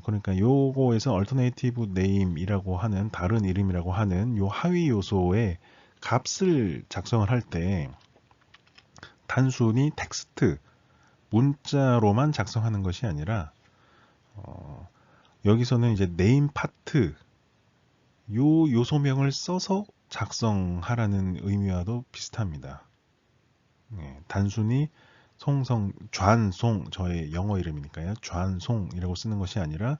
그러니까 요거에서 alternative name이라고 하는 다른 이름이라고 하는 요 하위 요소의 값을 작성을 할 때 단순히 텍스트 문자로만 작성하는 것이 아니라 여기서는 이제 네임 파트 요 요소명을 써서 작성하라는 의미와도 비슷합니다. 예, 단순히 존송, 저의 영어 이름이니까요. 존송이라고 쓰는 것이 아니라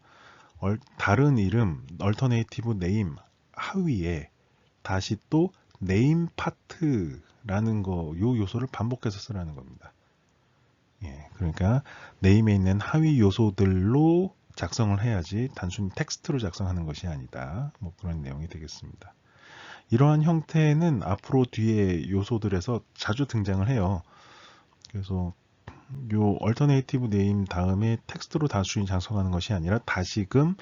다른 이름, alternative name 하위에 다시 또 name part라는 요 요소를 반복해서 쓰라는 겁니다. 예, 그러니까 name에 있는 하위 요소들로 작성을 해야지 단순히 텍스트로 작성하는 것이 아니다. 뭐 그런 내용이 되겠습니다. 이러한 형태는 앞으로 뒤에 요소들에서 자주 등장을 해요. 그래서 요 alternative name 다음에 텍스트로 단순히 작성하는 것이 아니라 다시금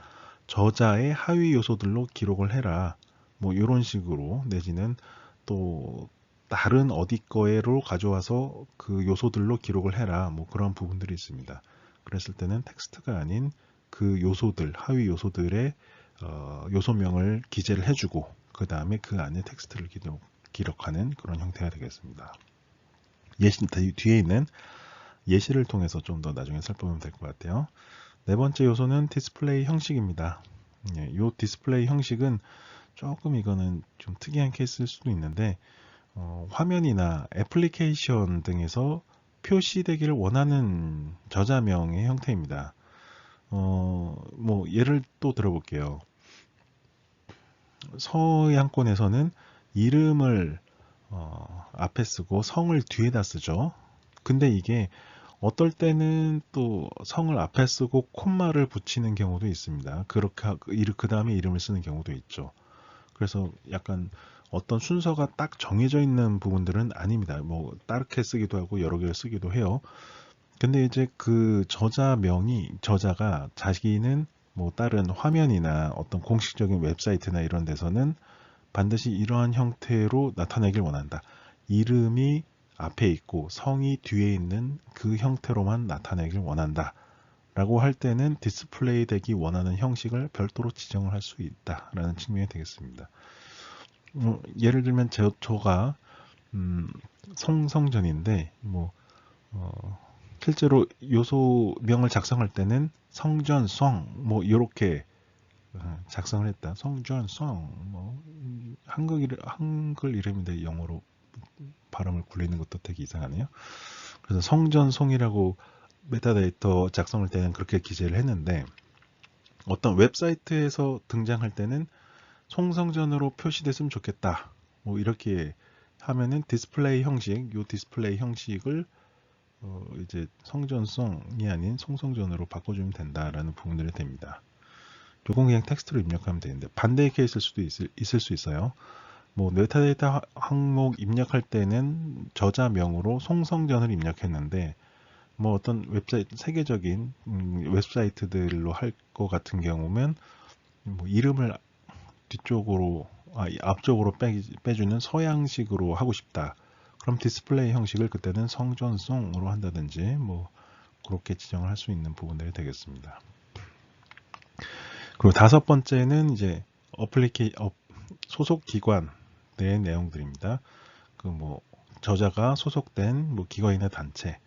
저자의 하위 요소들로 기록을 해라. 뭐 이런 식으로 내지는 또 다른 어디 거에로 가져와서 그 요소들로 기록을 해라. 뭐 그런 부분들이 있습니다. 그랬을 때는 텍스트가 아닌 그 요소들, 하위 요소들의 요소명을 기재를 해주고 그 다음에 그 안에 텍스트를 기록하는 그런 형태가 되겠습니다. 뒤에 있는 예시를 통해서 좀 더 나중에 살펴보면 될 것 같아요. 네 번째 요소는 디스플레이 형식입니다. 이 디스플레이 형식은 조금 이거는 좀 특이한 케이스일 수도 있는데 화면이나 애플리케이션 등에서 표시되기를 원하는 저자명의 형태입니다. 뭐 예를 또 들어볼게요. 서양권에서는 이름을 앞에 쓰고 성을 뒤에다 쓰죠. 근데 이게 어떨 때는 또 성을 앞에 쓰고 콤마를 붙이는 경우도 있습니다. 그렇게 그 다음에 이름을 쓰는 경우도 있죠. 그래서 약간 어떤 순서가 딱 정해져 있는 부분들은 아닙니다. 뭐 다르게 쓰기도 하고 여러 개를 쓰기도 해요. 근데 이제 그 저자가 자기는 뭐 다른 화면이나 어떤 공식적인 웹사이트나 이런 데서는 반드시 이러한 형태로 나타내길 원한다. 이름이 앞에 있고 성이 뒤에 있는 그 형태로만 나타내길 원한다. 라고 할 때는 디스플레이 되기 원하는 형식을 별도로 지정을 할 수 있다라는 측면이 되겠습니다. 예를 들면 저가 송성전인데 뭐 실제로 요소명을 작성할 때는 성전송 뭐 이렇게 작성을 했다. 성전송 뭐 한글 이름인데 영어로 발음을 굴리는 것도 되게 이상하네요. 그래서 성전송이라고 메타데이터 작성할 때는 그렇게 기재를 했는데 어떤 웹사이트에서 등장할 때는 송성전으로 표시됐으면 좋겠다. 뭐 이렇게 하면은 디스플레이 형식, 요 디스플레이 형식을 이제 성전송이 아닌 송성전으로 바꿔주면 된다라는 부분들이 됩니다. 요건 그냥 텍스트로 입력하면 되는데 반대의 케이스일 수도 있을 수 있어요. 뭐 메타데이터 항목 입력할 때는 저자명으로 송성전을 입력했는데 뭐 어떤 웹사이트 세계적인 웹사이트들로 할 것 같은 경우면 뭐 이름을 뒤쪽으로 앞쪽으로 빼주는 서양식으로 하고 싶다. 그럼 디스플레이 형식을 그때는 성전송으로 한다든지 뭐 그렇게 지정을 할 수 있는 부분들이 되겠습니다. 그리고 다섯 번째는 이제 소속 기관 내 내용들입니다. 그 뭐 저자가 소속된 뭐 기관이나 단체,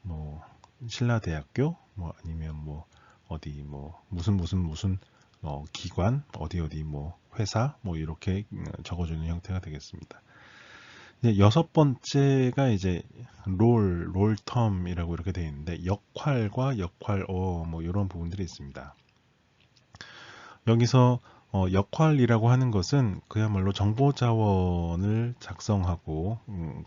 뭐 신라대학교, 뭐 아니면 뭐 어디 뭐 무슨 기관, 어디 뭐 회사, 뭐 이렇게 적어주는 형태가 되겠습니다. 이제 여섯 번째가 이제 롤텀이라고 이렇게 되어 있는데 역할과 역할어 뭐 이런 부분들이 있습니다. 여기서 역할이라고 하는 것은 그야말로 정보 자원을 작성하고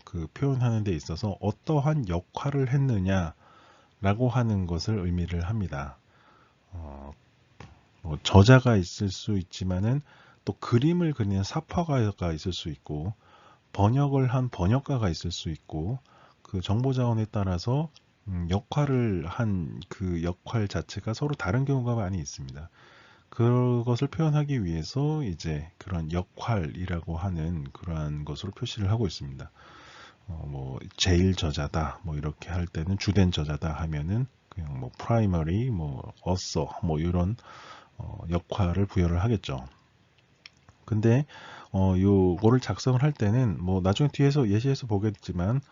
그 표현하는 데 있어서 어떠한 역할을 했느냐라고 하는 것을 의미를 합니다. 뭐 저자가 있을 수 있지만은 또 그림을 그리는 사파가가 있을 수 있고 번역을 한 번역가가 있을 수 있고 그 정보 자원에 따라서 역할을 한 그 역할 자체가 서로 다른 경우가 많이 있습니다. 그것을 표현하기 위해서 이제 그런 역할이라고 하는 그러한 것으로 표시를 하고 있습니다. 뭐 제일 저자다 뭐 이렇게 할 때는 주된 저자다 하면은 그냥 뭐 primary 뭐 author 뭐 이런 역할을 부여를 하겠죠. 근데 요거를 작성을 할 때는 뭐 나중에 뒤에서 예시에서 보겠지만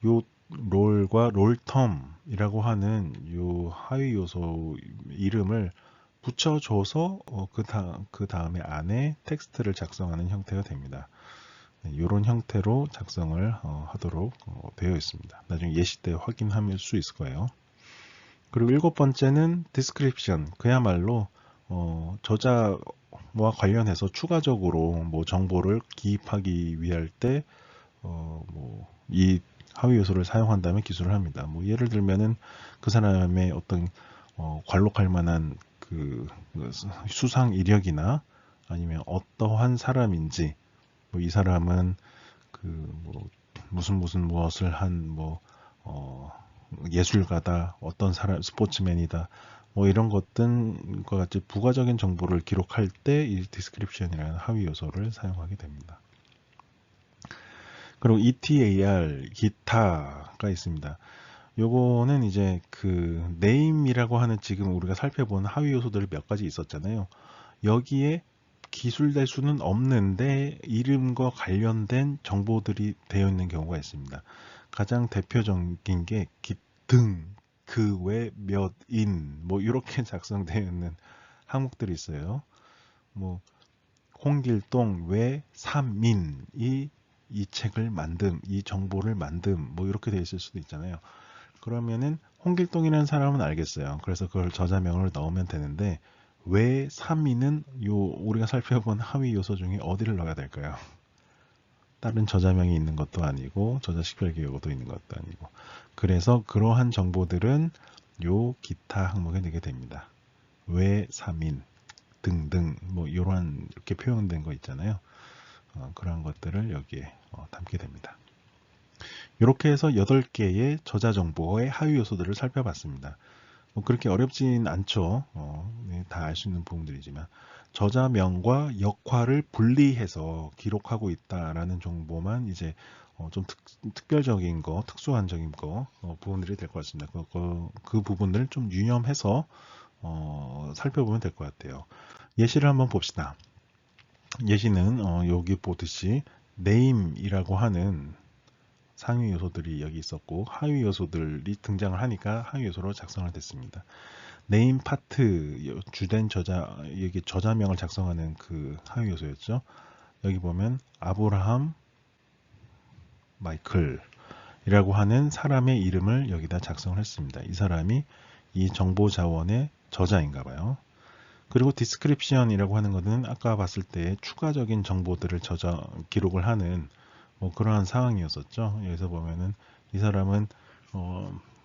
요 롤과 롤텀이라고 하는 요 하위 요소 이름을 붙여줘서 그 다음에 안에 텍스트를 작성하는 형태가 됩니다. 이런 형태로 작성을 하도록 되어 있습니다. 나중에 예시 때 확인할 수 있을 거예요. 그리고 일곱 번째는 description, 그야말로 저자와 관련해서 추가적으로 뭐 정보를 기입하기 위할 때 뭐 이 하위 요소를 사용한다면 기술을 합니다. 뭐 예를 들면은 그 사람의 어떤 관록할 만한 그 수상 이력이나 아니면 어떠한 사람인지 뭐 이 사람은 그 뭐 무슨 무엇을 한 뭐 예술가다, 어떤 사람 스포츠맨이다, 뭐 이런 것들과 같이 부가적인 정보를 기록할 때 이 디스크립션이라는 하위 요소를 사용하게 됩니다. 그리고 ETAR, 기타가 있습니다. 요거는 이제 그 name이라고 하는 지금 우리가 살펴본 하위 요소들 몇 가지 있었잖아요. 여기에 기술될 수는 없는데 이름과 관련된 정보들이 되어 있는 경우가 있습니다. 가장 대표적인 게 기등, 그 외 몇 인, 뭐 이렇게 작성되어 있는 항목들이 있어요. 뭐 홍길동 외 3인이 이 책을 만듦, 이 정보를 만듦, 뭐 이렇게 되어 있을 수도 있잖아요. 그러면은 홍길동이라는 사람은 알겠어요. 그래서 그걸 저자명을 넣으면 되는데 왜 3위는 요 우리가 살펴본 하위 요소 중에 어디를 넣어야 될까요? 다른 저자명이 있는 것도 아니고 저자 식별기호도 있는 것도 아니고 그래서 그러한 정보들은 요 기타 항목에 넣게 됩니다. 왜 3인 등등 뭐 이러한 이렇게 표현된 거 있잖아요. 그러한 것들을 여기에 담게 됩니다. 이렇게 해서 8개의 저자 정보의 하위 요소들을 살펴봤습니다. 뭐 그렇게 어렵진 않죠. 네, 다 알 수 있는 부분들이지만 저자명과 역할을 분리해서 기록하고 있다라는 정보만 이제 좀 특별적인 거, 특수한적인 거 부분들이 될 것 같습니다. 그 부분을 좀 유념해서 살펴보면 될 것 같아요. 예시를 한번 봅시다. 예시는 여기 보듯이 name이라고 하는 상위 요소들이 여기 있었고 하위 요소들이 등장을 하니까 하위 요소로 작성을 됐습니다. 네임 파트 주된 저자 여기 저자명을 작성하는 그 하위 요소였죠. 여기 보면 아브라함 마이클이라고 하는 사람의 이름을 여기다 작성을 했습니다. 이 사람이 이 정보 자원의 저자인가 봐요. 그리고 디스크립션이라고 하는 것은 아까 봤을 때 추가적인 정보들을 기록을 하는 뭐 그러한 상황이었었죠. 여기서 보면은 이 사람은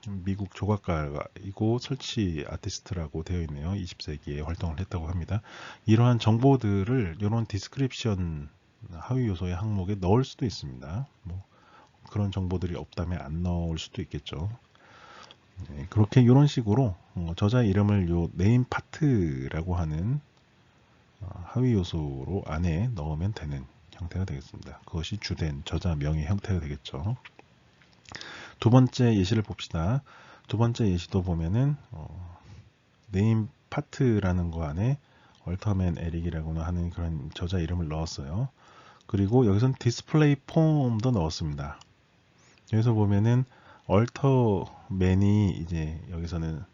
미국 조각가이고 설치 아티스트라고 되어 있네요. 20세기에 활동을 했다고 합니다. 이러한 정보들을 이런 디스크립션 하위 요소의 항목에 넣을 수도 있습니다. 뭐 그런 정보들이 없다면 안 넣을 수도 있겠죠. 네, 그렇게 이런 식으로 저자 이름을 요 네임 파트라고 하는 하위 요소로 안에 넣으면 되는 형태가 되겠습니다. 그것이 주된 저자 명의 형태가 되겠죠. 두 번째 예시를 봅시다. 두 번째 예시도 보면은 네임 파트라는 거 안에 얼터맨 에릭이라고 하는 그런 저자 이름을 넣었어요. 그리고 여기선 디스플레이 폼도 넣었습니다. 여기서 보면은 얼터맨이 이제 여기서는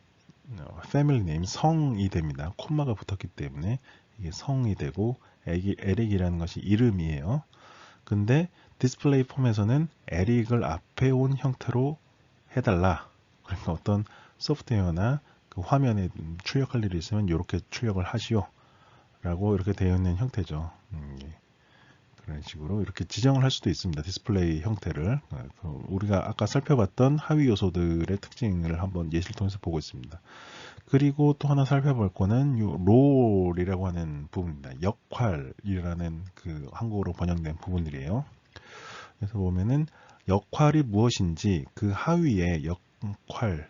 패밀리 네임 성이 됩니다. 콤마가 붙었기 때문에 이게 성이 되고 에릭이라는 것이 이름이에요. 근데 디스플레이 폼에서는 에릭을 앞에 온 형태로 해달라. 그러니까 어떤 소프트웨어나 그 화면에 출력할 일이 있으면 이렇게 출력을 하시오 라고 이렇게 되어 있는 형태죠. 예. 그런 식으로 이렇게 지정을 할 수도 있습니다. 디스플레이 형태를. 우리가 아까 살펴봤던 하위 요소들의 특징을 한번 예시를 통해서 보고 있습니다. 그리고 또 하나 살펴볼 거는 요 롤이라고 하는 부분입니다. 역할이라는 그 한국어로 번역된 부분들이에요. 그래서 보면은 역할이 무엇인지 그 하위의 역할,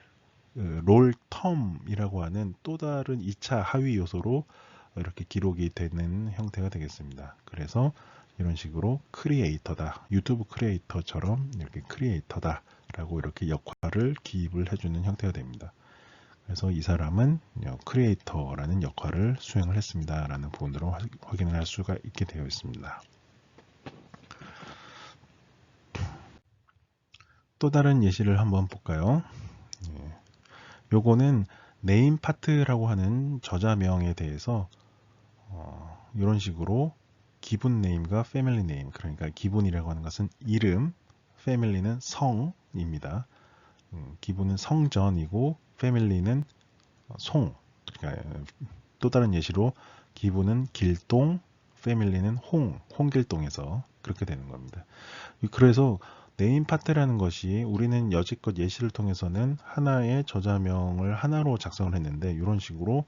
롤 텀이라고 하는 또 다른 2차 하위 요소로 이렇게 기록이 되는 형태가 되겠습니다. 그래서 이런 식으로 크리에이터다, 유튜브 크리에이터처럼 이렇게 크리에이터다 라고 이렇게 역할을 기입을 해주는 형태가 됩니다. 그래서 이 사람은 크리에이터라는 역할을 수행을 했습니다 라는 부분으로 확인을 할 수가 있게 되어 있습니다. 또 다른 예시를 한번 볼까요? 요거는 네임 파트라고 하는 저자명에 대해서 이런 식으로 기분 네임과 패밀리 네임, 그러니까 기분이라고 하는 것은 이름, 패밀리는 성입니다. 기분은 성전이고 패밀리는 송. 그러니까 또 다른 예시로 기분은 길동, 패밀리는 홍길동에서 그렇게 되는 겁니다. 그래서 네임 파트라는 것이 우리는 여지껏 예시를 통해서는 하나의 저자명을 하나로 작성을 했는데 이런 식으로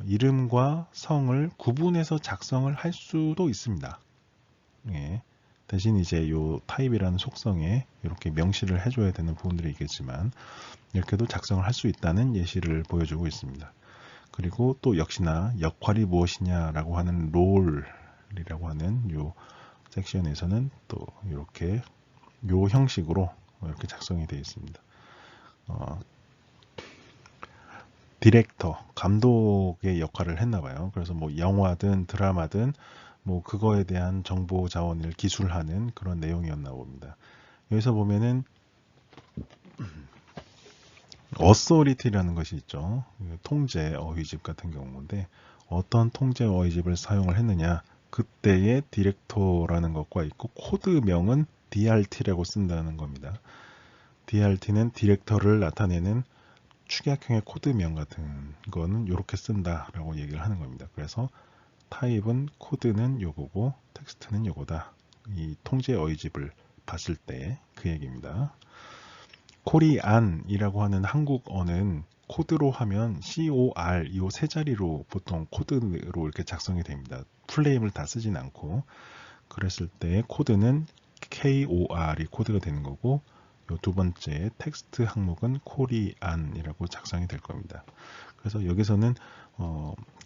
이름과 성을 구분해서 작성을 할 수도 있습니다. 예. 대신 이제 요 타입이라는 속성에 이렇게 명시를 해줘야 되는 부분들이 있겠지만 이렇게도 작성을 할 수 있다는 예시를 보여주고 있습니다. 그리고 또 역시나 역할이 무엇이냐라고 하는 롤이라고 하는 요 섹션에서는 또 이렇게 요 형식으로 이렇게 작성이 되어 있습니다. 디렉터, 감독의 역할을 했나 봐요. 그래서 뭐 영화든 드라마든 뭐 그거에 대한 정보 자원을 기술하는 그런 내용이었나 봅니다. 여기서 보면은 어소리티라는 것이 있죠. 통제 어휘집 같은 경우인데 어떤 통제 어휘집을 사용을 했느냐, 그때의 디렉터라는 것과 있고 코드명은 DRT라고 쓴다는 겁니다. DRT는 디렉터를 나타내는 축약형의 코드명 같은 거는 이렇게 쓴다라고 얘기를 하는 겁니다. 그래서 타입은 코드는 요거고 텍스트는 요거다. 이 통제 어휘집을 봤을 때 그 얘기입니다. 코리안이라고 하는 한국어는 코드로 하면 COR 이 세 자리로 보통 코드로 이렇게 작성이 됩니다. 풀네임을 다 쓰진 않고 그랬을 때 코드는 KOR이 코드가 되는 거고 요 두 번째 텍스트 항목은 코리안이라고 작성이 될 겁니다. 그래서 여기서는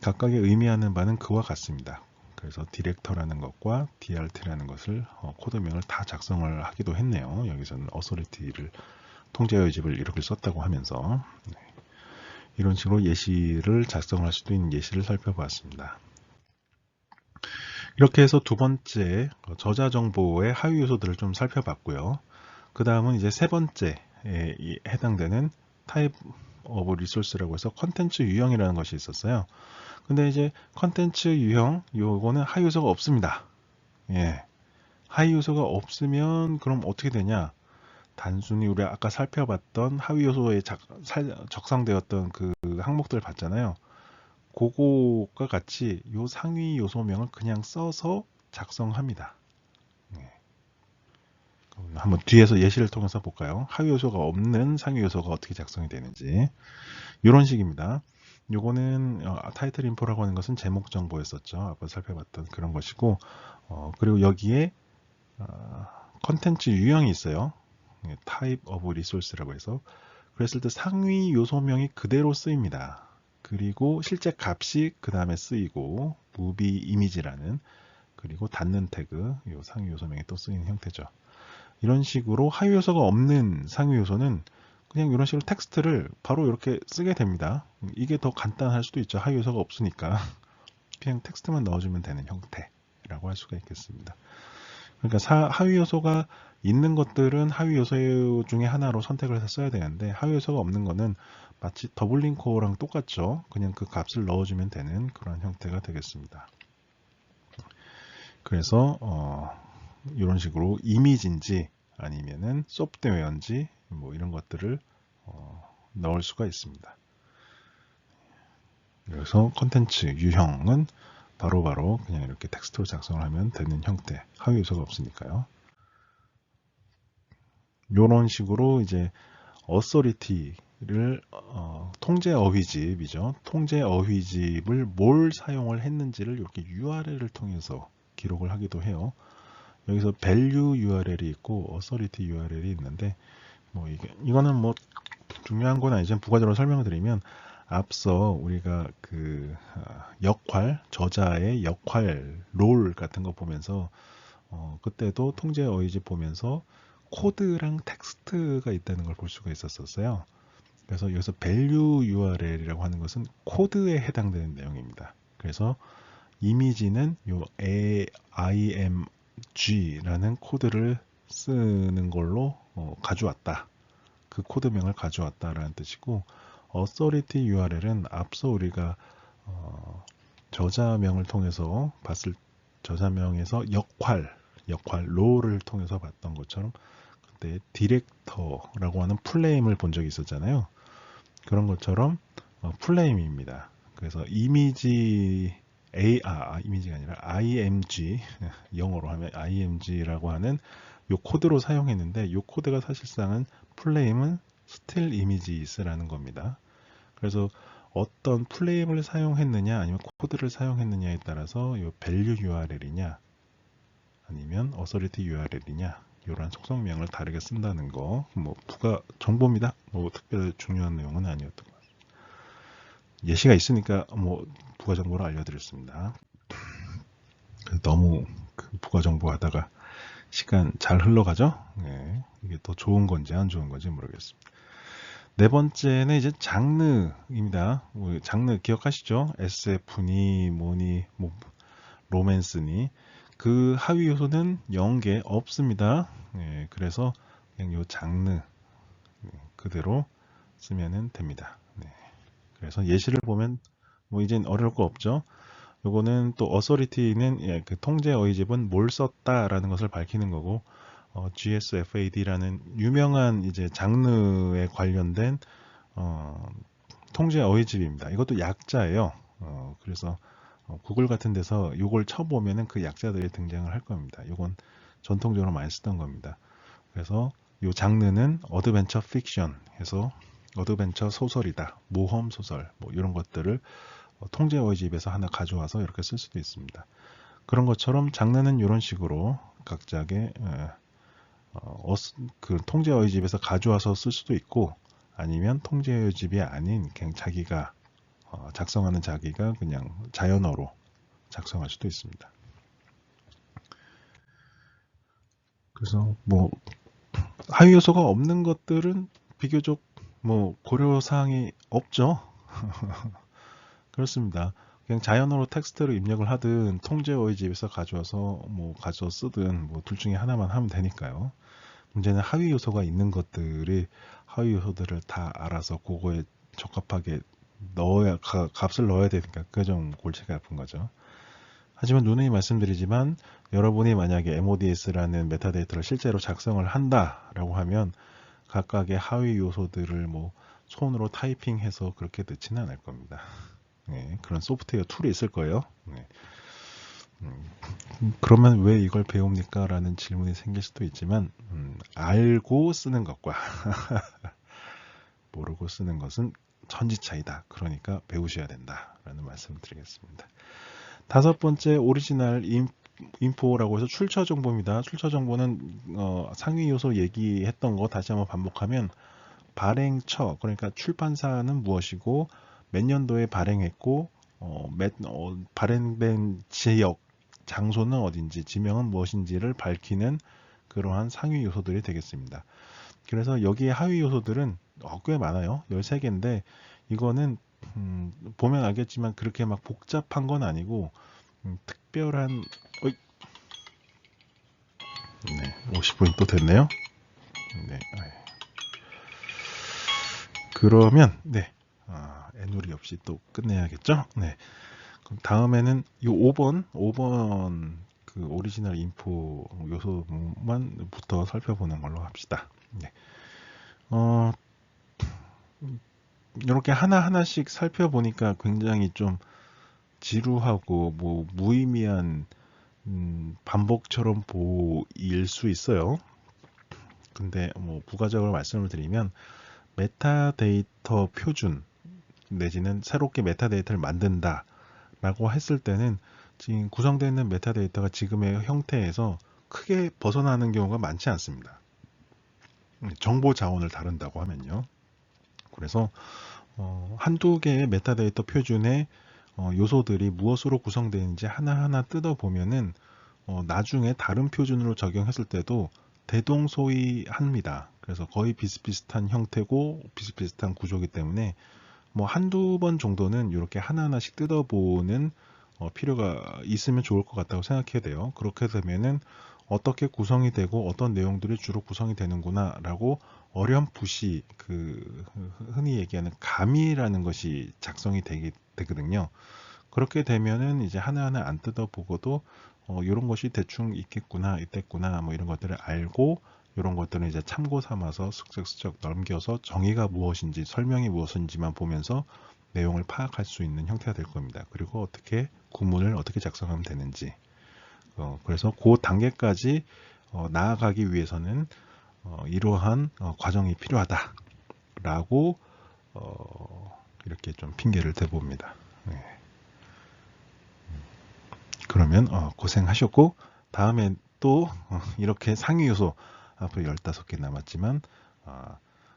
각각의 의미하는 바는 그와 같습니다. 그래서 디렉터라는 것과 DRT라는 것을 코드명을 다 작성을 하기도 했네요. 여기서는 어소리티를 통제어의 집을 이렇게 썼다고 하면서 이런 식으로 예시를 작성할 수도 있는 예시를 살펴보았습니다. 이렇게 해서 두 번째 저자 정보의 하위 요소들을 좀 살펴봤고요. 그 다음은 이제 세 번째에 해당되는 타입 오브 리소스라고 해서 컨텐츠 유형이라는 것이 있었어요. 근데 이제 컨텐츠 유형 요거는 하위 요소가 없습니다. 예. 하위 요소가 없으면 그럼 어떻게 되냐? 단순히 우리 아까 살펴봤던 하위 요소에 적상되었던 그 항목들 봤잖아요. 그거가 같이 요 상위 요소명을 그냥 써서 작성합니다. 네. 한번 뒤에서 예시를 통해서 볼까요? 하위 요소가 없는 상위 요소가 어떻게 작성이 되는지 이런 식입니다. 요거는 타이틀 인포라고 하는 것은 제목 정보였었죠. 아까 살펴봤던 그런 것이고 그리고 여기에 컨텐츠 유형이 있어요. Type of Resource라고 해서 그랬을 때 상위 요소명이 그대로 쓰입니다. 그리고 실제 값이 그 다음에 쓰이고 무비 이미지라는 그리고 닫는 태그 이 상위 요소명이 또 쓰이는 형태죠. 이런 식으로 하위 요소가 없는 상위 요소는 그냥 이런 식으로 텍스트를 바로 이렇게 쓰게 됩니다. 이게 더 간단할 수도 있죠. 하위 요소가 없으니까 그냥 텍스트만 넣어주면 되는 형태라고 할 수가 있겠습니다. 그러니까 하위 요소가 있는 것들은 하위 요소 중에 하나로 선택을 해서 써야 되는데 하위 요소가 없는 거는 마치 더블링코어랑 똑같죠. 그냥 그 값을 넣어주면 되는 그런 형태가 되겠습니다. 그래서 이런 식으로 이미지인지 아니면은 소프트웨어인지 뭐 이런 것들을 넣을 수가 있습니다. 그래서 컨텐츠 유형은 바로바로 그냥 이렇게 텍스트로 작성을 하면 되는 형태, 하위 요소가 없으니까요. 이런 식으로 이제 authority를 통제 어휘집이죠. 통제 어휘집을 뭘 사용을 했는지를 이렇게 URL을 통해서 기록을 하기도 해요. 여기서 value URL이 있고 authority URL이 있는데 뭐 이거는 뭐 중요한 건 아니지만 부가적으로 설명을 드리면 앞서 우리가 그 역할, 저자의 역할, 롤 같은 거 보면서 그때도 통제 어휘집 보면서 코드랑 텍스트가 있다는 걸 볼 수가 있었어요. 그래서 여기서 value URL이라고 하는 것은 코드에 해당되는 내용입니다. 그래서 이미지는 요 img라는 코드를 쓰는 걸로 가져왔다. 그 코드명을 가져왔다라는 뜻이고 authority URL은 앞서 우리가 저자명을 통해서 봤을 저자명에서 역할 롤을 통해서 봤던 것처럼 그때 디렉터라고 하는 풀네임을 본 적이 있었잖아요. 그런 것처럼 풀네임입니다. 그래서 이미지 이미지가 아니라 img 영어로 하면 img라고 하는 요 코드로 사용했는데 요 코드가 사실상은 풀네임은 still images라는 겁니다. 그래서 어떤 풀네임을 사용했느냐 아니면 코드를 사용했느냐에 따라서 이 value URL이냐 아니면 authority URL이냐 이런 속성명을 다르게 쓴다는 거 뭐 부가 정보입니다. 뭐 특별히 중요한 내용은 아니었던 것 같습니다. 예시가 있으니까 뭐 부가 정보를 알려드렸습니다. 너무 부가 정보 하다가 시간 잘 흘러가죠? 네, 이게 더 좋은 건지 안 좋은 건지 모르겠습니다. 네 번째는 이제 장르입니다. 장르 기억하시죠? SF니 뭐니 뭐 로맨스니 그 하위 요소는 0개 없습니다. 네, 그래서 그냥 요 장르 그대로 쓰면 됩니다. 네, 그래서 예시를 보면 뭐 이젠 어려울 거 없죠. 요거는 또 authority는 그 통제 어휘집은 뭘 썼다라는 것을 밝히는 거고 GSFAD라는 유명한 이제 장르에 관련된 통제 어휘집입니다. 이것도 약자예요. 그래서 구글 같은 데서 이걸 쳐보면은 그 약자들이 등장을 할 겁니다. 이건 전통적으로 많이 쓰던 겁니다. 그래서 이 장르는 어드벤처 픽션 해서 어드벤처 소설이다, 모험 소설 뭐 이런 것들을 통제 어휘집에서 하나 가져와서 이렇게 쓸 수도 있습니다. 그런 것처럼 장르는 이런 식으로 각자의 그 통제 어휘집에서 가져와서 쓸 수도 있고 아니면 통제 어휘집이 아닌 그냥 자기가 작성하는 자기가 그냥 자연어로 작성할 수도 있습니다. 그래서 뭐 하위 요소가 없는 것들은 비교적 뭐 고려 사항이 없죠. 그렇습니다. 그냥 자연어로 텍스트를 입력을 하든 통제 어휘집에서 가져와서 뭐 가져 쓰든 뭐 둘 중에 하나만 하면 되니까요. 문제는 하위 요소가 있는 것들이 하위 요소들을 다 알아서 그거에 적합하게 값을 넣어야 되니까 그게 좀 골치가 아픈 거죠. 하지만 누누이 말씀드리지만 여러분이 만약에 MODS라는 메타데이터를 실제로 작성을 한다라고 하면 각각의 하위 요소들을 뭐 손으로 타이핑해서 그렇게 넣지는 않을 겁니다. 네, 그런 소프트웨어 툴이 있을 거예요. 네. 그러면 왜 이걸 배웁니까? 라는 질문이 생길 수도 있지만 알고 쓰는 것과 모르고 쓰는 것은 천지 차이다. 그러니까 배우셔야 된다. 라는 말씀을 드리겠습니다. 다섯 번째 오리지널 인포라고 해서 출처 정보입니다. 출처 정보는 상위 요소 얘기했던 거 다시 한번 반복하면 발행처, 그러니까 출판사는 무엇이고 몇 년도에 발행했고 발행된 지역, 장소는 어딘지, 지명은 무엇인지를 밝히는 그러한 상위 요소들이 되겠습니다. 그래서 여기에 하위 요소들은 꽤 많아요. 13개인데 이거는 보면 알겠지만 그렇게 막 복잡한 건 아니고 특별한 네, 50분이 또 됐네요. 네. 그러면 네. 애누리 없이 또 끝내야겠죠? 네. 그럼 다음에는 이 5번 그 오리지널 인포 요소만부터 살펴보는 걸로 합시다. 네. 이렇게 하나하나씩 살펴보니까 굉장히 좀 지루하고 뭐 무의미한 반복처럼 보일 수 있어요. 근데 뭐 부가적으로 말씀을 드리면 메타데이터 표준 내지는 새롭게 메타데이터를 만든다 라고 했을 때는 지금 구성되어 있는 메타데이터가 지금의 형태에서 크게 벗어나는 경우가 많지 않습니다. 정보 자원을 다룬다고 하면요. 그래서 한두 개의 메타데이터 표준의 요소들이 무엇으로 구성되는지 하나하나 뜯어보면은 나중에 다른 표준으로 적용했을 때도 대동소이합니다. 그래서 거의 비슷비슷한 형태고 비슷비슷한 구조이기 때문에 뭐 한두 번 정도는 이렇게 하나하나씩 뜯어보는 필요가 있으면 좋을 것 같다고 생각해야 돼요. 그렇게 되면은 어떻게 구성이 되고 어떤 내용들이 주로 구성이 되는구나 라고 어렴풋이 그 흔히 얘기하는 감이라는 것이 작성이 되거든요. 그렇게 되면은 이제 하나하나 안 뜯어보고도 이런 것이 대충 있겠구나, 있겠구나, 뭐 이런 것들을 알고 이런 것들은 이제 참고 삼아서 슥슥슥 넘겨서 정의가 무엇인지, 설명이 무엇인지만 보면서 내용을 파악할 수 있는 형태가 될 겁니다. 그리고 어떻게 구문을 어떻게 작성하면 되는지. 그래서 그 단계까지 나아가기 위해서는 이러한 과정이 필요하다라고 이렇게 좀 핑계를 대봅니다. 네. 그러면 고생하셨고 다음에 또 이렇게 상위 요소 앞으로 15개 남았지만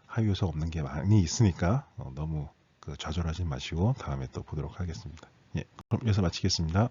하위 요소 없는 게 많이 있으니까 너무 좌절하지 마시고 다음에 또 보도록 하겠습니다. 예, 그럼 여기서 마치겠습니다.